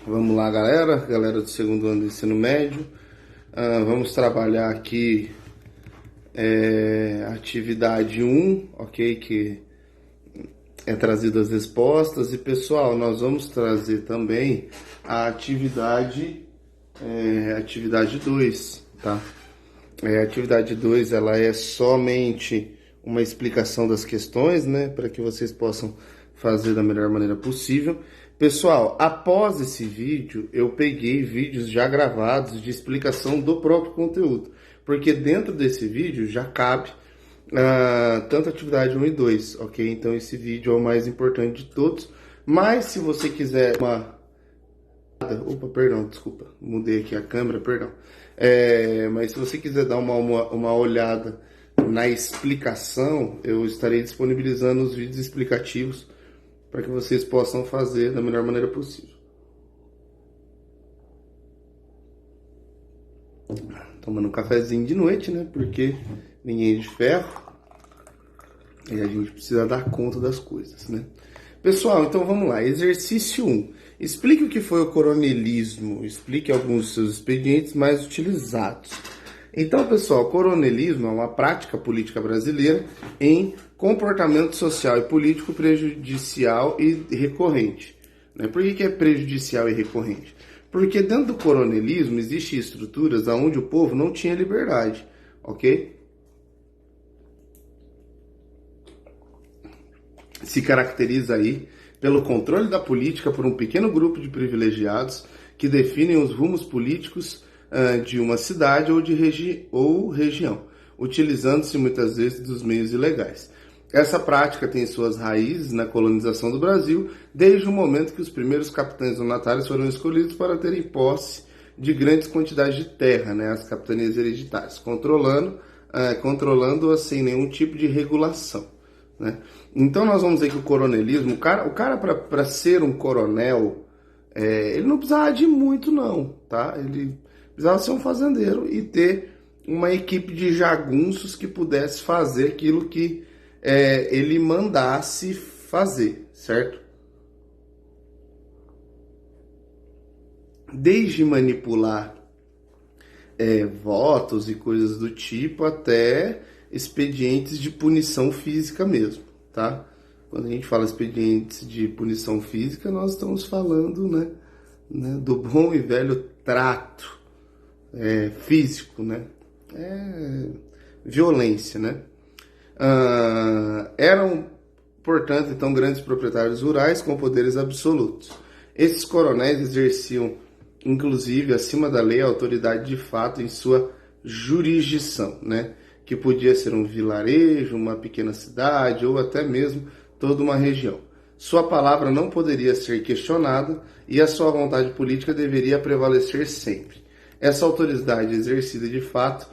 Vamos lá, galera do segundo ano do ensino médio. Vamos trabalhar aqui atividade 1, ok? Que é trazido as respostas. E pessoal, nós vamos trazer também a atividade 2, tá? A atividade 2 ela é somente uma explicação das questões, né? Para que vocês possam fazer da melhor maneira possível. Pessoal, após esse vídeo, eu peguei vídeos já gravados de explicação do próprio conteúdo, porque dentro desse vídeo já cabe tanto a atividade 1 e 2, ok? Então esse vídeo é o mais importante de todos, mas se você quiser desculpa, mudei aqui a câmera, perdão. Mas se você quiser dar uma olhada na explicação, eu estarei disponibilizando os vídeos explicativos para que vocês possam fazer da melhor maneira possível. Tomando um cafezinho de noite, né? Porque ninguém é de ferro e a gente precisa dar conta das coisas, né? Pessoal, então vamos lá. Exercício 1. Explique o que foi o coronelismo. Explique alguns dos seus expedientes mais utilizados. Então, pessoal, coronelismo é uma prática política brasileira em comportamento social e político prejudicial e recorrente. Por que é prejudicial e recorrente? Porque dentro do coronelismo existem estruturas onde o povo não tinha liberdade, ok? Se caracteriza aí pelo controle da política por um pequeno grupo de privilegiados que definem os rumos políticos de uma cidade ou região, utilizando-se muitas vezes dos meios ilegais. Essa prática tem suas raízes na colonização do Brasil, desde o momento que os primeiros capitães donatários foram escolhidos para terem posse de grandes quantidades de terra, né, as capitanias hereditárias, controlando-as sem nenhum tipo de regulação, né? Então nós vamos ver que o coronelismo, o cara para ser um coronel, ele não precisava de muito não, tá? Ele precisava ser um fazendeiro e ter uma equipe de jagunços que pudesse fazer aquilo que ele mandasse fazer, certo? Desde manipular votos e coisas do tipo até expedientes de punição física mesmo, tá? Quando a gente fala expedientes de punição física, nós estamos falando, né, do bom e velho trato físico, né? Violência, né? Eram, portanto, então, grandes proprietários rurais com poderes absolutos. Esses coronéis exerciam, inclusive, acima da lei, a autoridade de fato em sua jurisdição, né? Que podia ser um vilarejo, uma pequena cidade ou até mesmo toda uma região. Sua palavra não poderia ser questionada e a sua vontade política deveria prevalecer sempre. Essa autoridade exercida de fato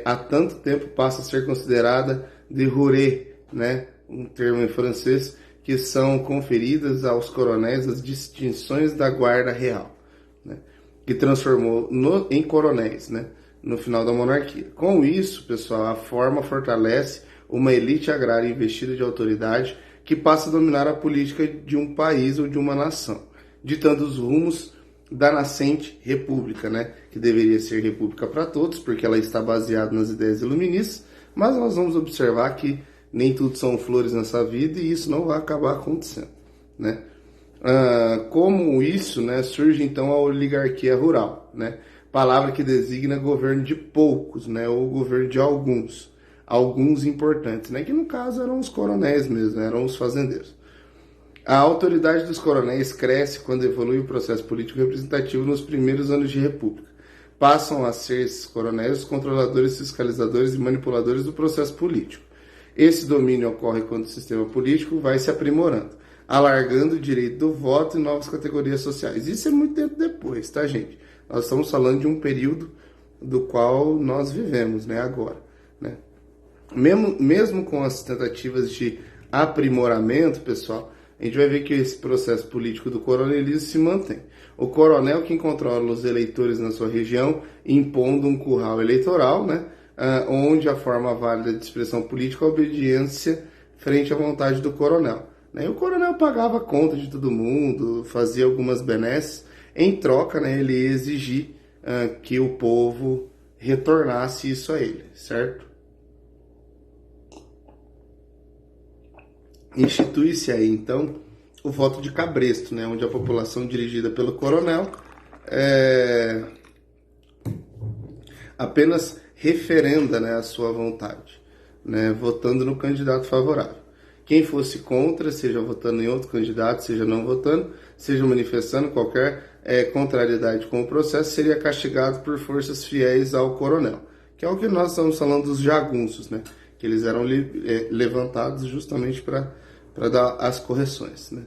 há tanto tempo passa a ser considerada de jure, né? Um termo em francês, que são conferidas aos coronéis as distinções da guarda real, né? Que transformou em coronéis, né? No final da monarquia. Com isso, pessoal, a forma fortalece uma elite agrária investida de autoridade que passa a dominar a política de um país ou de uma nação, ditando os rumos da nascente república, né? Que deveria ser república para todos, porque ela está baseada nas ideias iluministas, mas nós vamos observar que nem tudo são flores nessa vida e isso não vai acabar acontecendo, né? Como isso, né, surge então a oligarquia rural, né? Palavra que designa governo de poucos, né, ou governo de alguns importantes, né, que no caso eram os coronéis mesmo, né, eram os fazendeiros. A autoridade dos coronéis cresce quando evolui o processo político representativo nos primeiros anos de república. Passam a ser esses coronéis os controladores, fiscalizadores e manipuladores do processo político. Esse domínio ocorre quando o sistema político vai se aprimorando, alargando o direito do voto e novas categorias sociais. Isso é muito tempo depois, tá, gente? Nós estamos falando de um período do qual nós vivemos, né, agora, né? Mesmo com as tentativas de aprimoramento, pessoal, a gente vai ver que esse processo político do coronelismo se mantém. O coronel que controla os eleitores na sua região, impondo um curral eleitoral, né, onde a forma válida de expressão política é a obediência frente à vontade do coronel. E o coronel pagava a conta de todo mundo, fazia algumas benesses. Em troca, né, ele ia exigir que o povo retornasse isso a ele, certo? Institui-se aí, então, o voto de cabresto, né, onde a população dirigida pelo coronel apenas referenda, né, a sua vontade, né, votando no candidato favorável. Quem fosse contra, seja votando em outro candidato, seja não votando, seja manifestando qualquer contrariedade com o processo, seria castigado por forças fiéis ao coronel, que é o que nós estamos falando dos jagunços, né, que eles eram levantados justamente para dar as correções, né.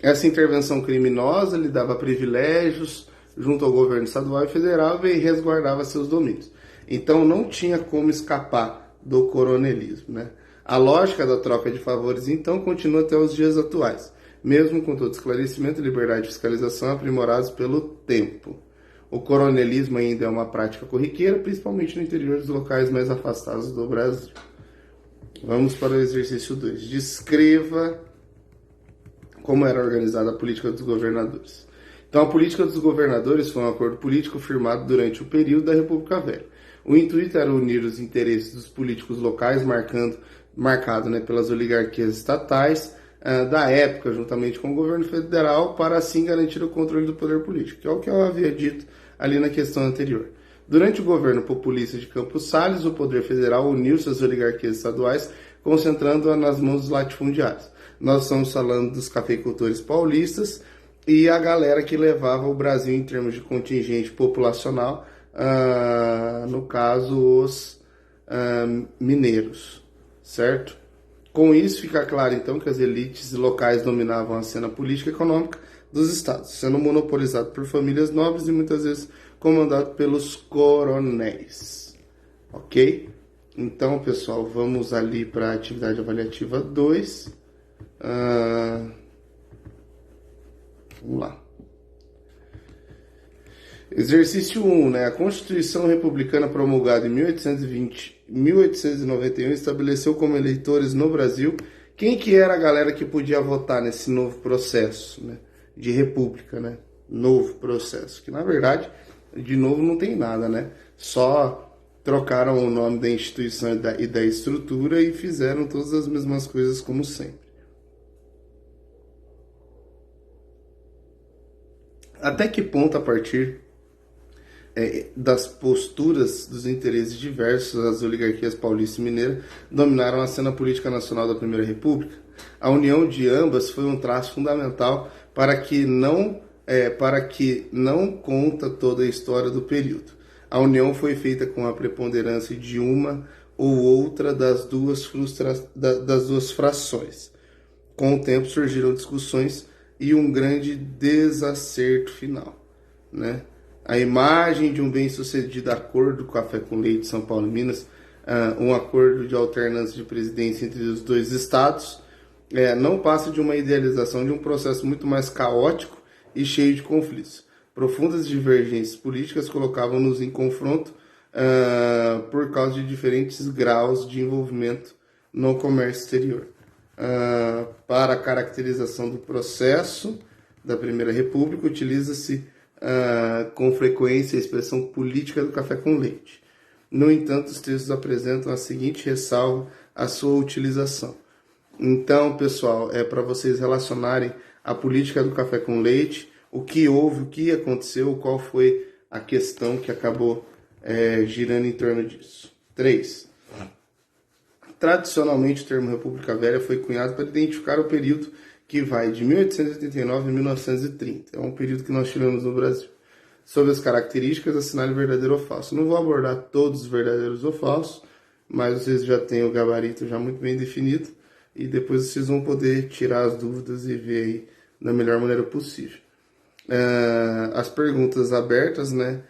Essa intervenção criminosa lhe dava privilégios junto ao governo estadual e federal e resguardava seus domínios. Então não tinha como escapar do coronelismo, né? A lógica da troca de favores, então, continua até os dias atuais, mesmo com todo esclarecimento, liberdade e fiscalização aprimorados pelo tempo. O coronelismo ainda é uma prática corriqueira, principalmente no interior dos locais mais afastados do Brasil. Vamos para o exercício 2. Descreva como era organizada a política dos governadores. Então, a política dos governadores foi um acordo político firmado durante o período da República Velha. O intuito era unir os interesses dos políticos locais, marcado, né, pelas oligarquias estatais da época, juntamente com o governo federal, para assim garantir o controle do poder político, que é o que eu havia dito ali na questão anterior. Durante o governo populista de Campos Salles, o poder federal uniu-se às oligarquias estaduais, concentrando-a nas mãos dos latifundiários. Nós estamos falando dos cafeicultores paulistas e a galera que levava o Brasil em termos de contingente populacional, no caso os mineiros, certo? Com isso fica claro então que as elites locais dominavam a cena política e econômica dos estados, sendo monopolizado por famílias nobres e muitas vezes comandado pelos coronéis, ok? Então, pessoal, vamos ali para a atividade avaliativa 2. Vamos lá. Exercício 1, né? A Constituição Republicana promulgada em 1891 estabeleceu como eleitores no Brasil quem que era a galera que podia votar nesse novo processo, né, de república, né? Novo processo, que na verdade, de novo não tem nada, né? Só trocaram o nome da instituição e da estrutura e fizeram todas as mesmas coisas como sempre. Até que ponto, a partir das posturas dos interesses diversos, as oligarquias paulista e mineira dominaram a cena política nacional da Primeira República? A união de ambas foi um traço fundamental para que não conta toda a história do período. A união foi feita com a preponderância de uma ou outra das duas frações. Com o tempo surgiram discussões e um grande desacerto final, né? A imagem de um bem-sucedido acordo do café com leite São Paulo e Minas, um acordo de alternância de presidência entre os dois estados, não passa de uma idealização de um processo muito mais caótico e cheio de conflitos. Profundas divergências políticas colocavam-nos em confronto por causa de diferentes graus de envolvimento no comércio exterior. Para a caracterização do processo da Primeira República, utiliza-se com frequência a expressão política do café com leite. No entanto, os textos apresentam a seguinte ressalva à sua utilização. Então, pessoal, para vocês relacionarem a política do café com leite, o que houve, o que aconteceu, qual foi a questão que acabou girando em torno disso. 3. Tradicionalmente, o termo República Velha foi cunhado para identificar o período que vai de 1889 a 1930. É um período que nós tivemos no Brasil. Sobre as características, assinale verdadeiro ou falso. Não vou abordar todos os verdadeiros ou falsos, mas vocês já têm o gabarito já muito bem definido e depois vocês vão poder tirar as dúvidas e ver aí da melhor maneira possível. As perguntas abertas, né?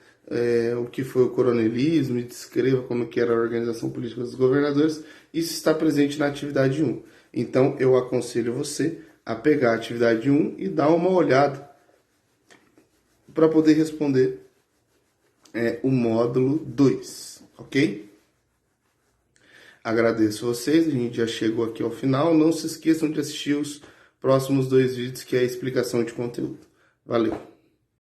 O que foi o coronelismo, e descreva como que era a organização política dos governadores. Isso está presente na atividade 1. Então, eu aconselho você a pegar a atividade 1 e dar uma olhada para poder responder o módulo 2, ok? Agradeço vocês, a gente já chegou aqui ao final. Não se esqueçam de assistir os próximos 2 vídeos, que é a explicação de conteúdo. Valeu!